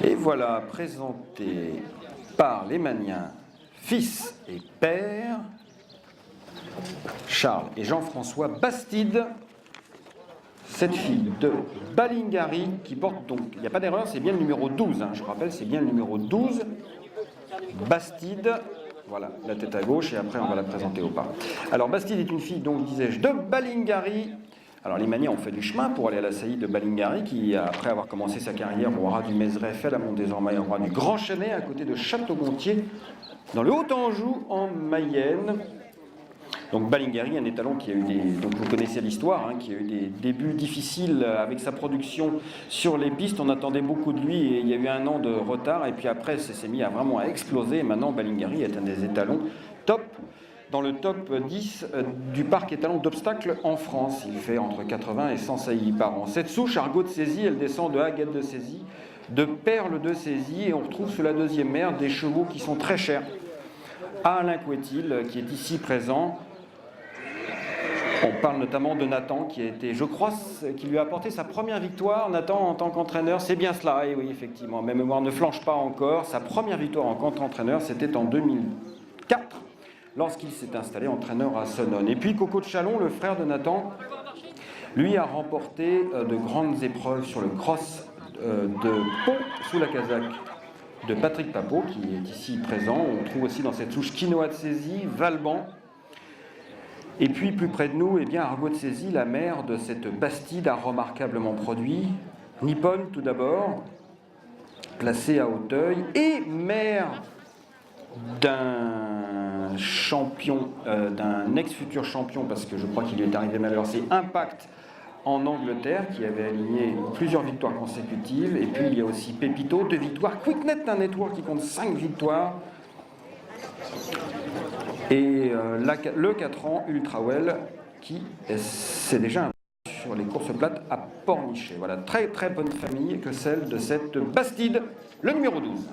Et voilà, présenté par les Maniens, fils et père, Charles et Jean-François Bastide, cette fille de Balingari qui porte donc, il n'y a pas d'erreur, c'est bien le numéro 12, hein, je rappelle, c'est bien le numéro 12, Bastide, voilà, la tête à gauche, et après on va la présenter au pas. Alors Bastide est une fille, donc disais-je, de Balingari. Alors les Maniens ont fait du chemin pour aller à la saillie de Balingari, qui après avoir commencé sa carrière au ras du Mézeray, fait la monte désormais au ras du Grand Chênay, à côté de Château-Gontier, dans le Haut-Anjou, en Mayenne. Donc Balingari, un étalon qui a eu des, donc vous connaissez l'histoire, hein, qui a eu des débuts difficiles avec sa production sur les pistes. On attendait beaucoup de lui et il y a eu un an de retard. Et puis après, ça s'est mis à vraiment exploser. Et maintenant, Balingari est un des étalons top, dans le top 10 du parc étalon d'obstacles en France. Il fait entre 80 et 100 saillies par an. Cette souche, Argot de Saisie, elle descend de Agathe de Saisie, de Perle de Saisie, et on retrouve sous la deuxième mère des chevaux qui sont très chers. Alain Couetil, qui est ici présent. On parle notamment de Nathan, qui a été, je crois, qui lui a apporté sa première victoire. Nathan, en tant qu'entraîneur, c'est bien cela, et oui, effectivement, ma mémoire ne flanche pas encore. Sa première victoire en tant qu'entraîneur, c'était en 2004, lorsqu'il s'est installé entraîneur à Senones. Et puis Coco de Chalon, le frère de Nathan, lui a remporté de grandes épreuves sur le cross de Pont sous la casaque de Patrick Papot, qui est ici présent. On trouve aussi dans cette souche Quinoa de Saisie, Valban. Et puis, plus près de nous, eh bien, Argot de Saisie, la mère de cette Bastide, a remarquablement produit. Nippon, tout d'abord, placée à Auteuil, et mère d'un champion, d'un ex-futur champion, parce que je crois qu'il lui est arrivé malheur, c'est Impact en Angleterre, qui avait aligné plusieurs victoires consécutives. Et puis, il y a aussi Pépito, 2 victoires. Quicknet, un network qui compte 5 victoires. Et le 4 ans Ultrawell, qui c'est déjà un sur les courses plates à Pornichet. Voilà, très très bonne famille que celle de cette Bastide, le numéro 12.